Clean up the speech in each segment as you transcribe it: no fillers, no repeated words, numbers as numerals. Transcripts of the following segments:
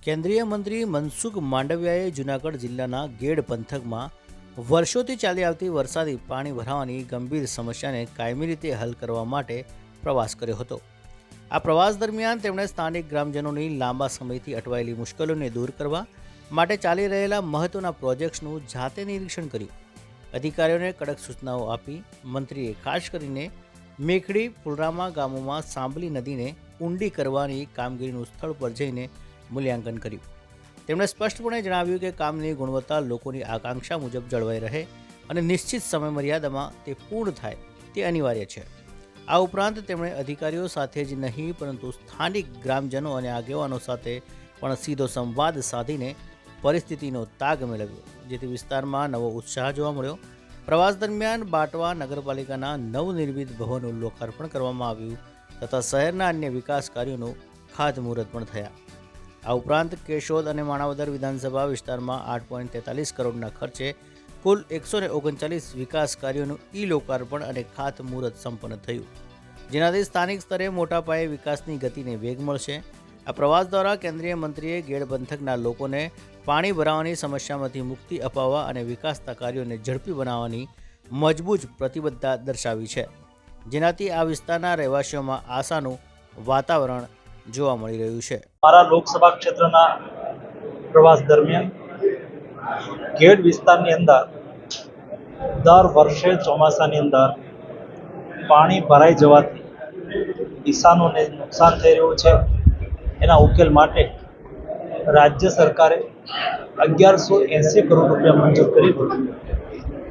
કેન્દ્રીય મંત્રી મનસુખ માંડવિયાએ જૂનાગઢ જિલ્લાના ગેડ પંથકમાં વર્ષોથી ચાલી આવતી વરસાદી પાણી ભરાવાની ગંભીર સમસ્યાને કાયમી રીતે હલ કરવા માટે પ્રવાસ કર્યો હતો। આ પ્રવાસ દરમિયાન તેમણે સ્થાનિક ગ્રામજનોની લાંબા સમયથી અટવાયેલી મુશ્કેલીઓને દૂર કરવા માટે ચાલી રહેલા મહત્વના પ્રોજેક્ટ્સનું જાતે નિરીક્ષણ કર્યું। અધિકારીઓને કડક સૂચનાઓ આપી મંત્રીએ ખાસ કરીને મેખડી પુલરામા ગામોમાં સાંભલી નદીને ઊંડી કરવાની કામગીરીનું સ્થળ પર જઈને મૂલ્યાંકન કર્યું। તેમણે સ્પષ્ટપણે જણાવ્યું કે કામની ગુણવત્તા લોકોની આકાંક્ષા મુજબ જળવાઈ રહે અને નિશ્ચિત સમય મર્યાદામાં તે પૂર્ણ થાય તે અનિવાર્ય છે। આ ઉપરાંત તેમણે અધિકારીઓ સાથે જ નહીં પરંતુ સ્થાનિક ગ્રામજનો અને આગેવાનો સાથે પણ સીધો સંવાદ સાધીને પરિસ્થિતિનો તાગ મેળવ્યો, જેથી વિસ્તારમાં નવો ઉત્સાહ જોવા મળ્યો। પ્રવાસ દરમિયાન બાટવા નગરપાલિકાના નવનિર્મિત ભવનનું લોકાર્પણ કરવામાં આવ્યું તથા શહેરના અન્ય વિકાસ કાર્યોનું ખાતમુહૂર્ત પણ થયા। આ ઉપરાંત કેશોદ અને માણાવદર વિધાનસભા વિસ્તારમાં 8.43 કરોડના ખર્ચે કુલ 139 વિકાસ કાર્યોનું લોકાર્પણ અને ખાતમુહૂર્ત સંપન્ન થયું, જેનાથી સ્થાનિક સ્તરે મોટા પાયે વિકાસની ગતિને વેગ મળશે। આ પ્રવાસ દ્વારા કેન્દ્રીય મંત્રીએ ગેડ પંથકના લોકોને પાણી ભરાવાની સમસ્યામાંથી મુક્તિ અપાવવા અને વિકાસના કાર્યોને ઝડપી બનાવવાની મજબૂત પ્રતિબદ્ધતા દર્શાવી છે, જેનાથી આ વિસ્તારના રહેવાસીઓમાં આશાનું વાતાવરણ જોવા મળી રહ્યું છે। મારા લોકસભા ક્ષેત્રના પ્રવાસ દરમિયાન ગેડ વિસ્તારની અંદર દર વર્ષે ચોમાસાની અંદર પાણી ભરાઈ જવાથી કિસાનોને નુકસાન થઈ રહ્યું છે। એના ઉકેલ માટે રાજ્ય સરકારે 1180 કરોડ રૂપિયા મંજૂર કરી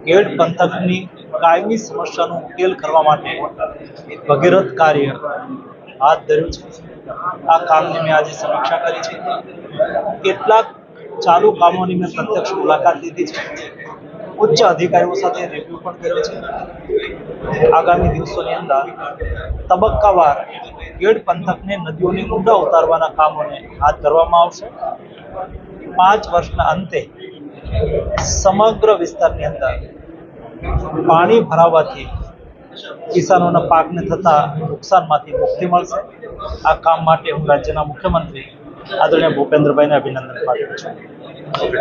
ગેડ પંથકની કાયમી સમસ્યાનો ઉકેલ કરવા માટે ભગીરથ કાર્ય હાથ ધર્યું છે। આ કામની મેં આજે સમીક્ષા કરી છે। કેટલાક ચાલુ કામોની મેં પ્રત્યક્ષ મુલાકાત લીધી છે। ઉચ્ચ અધિકારીઓ સાથે રિવ્યુ પણ કર્યો છે। આગામી દિવસોની અંદર તબક્કાવાર ગેડ પંથકને નદીઓની ઊંડા ઉતારવાના કામોને હાથ ધરવામાં આવશે। 5 વર્ષના અંતે સમગ્ર વિસ્તારની અંદર પાણી ભરાવાથી કિસાનોના પાકને થતા નુકસાનમાંથી મુક્તિ મળશે। આ કામ માટે હું રાજ્યના મુખ્યમંત્રી આદરણીય ભૂપેન્દ્રભાઈને અભિનંદન પાઠવું છું।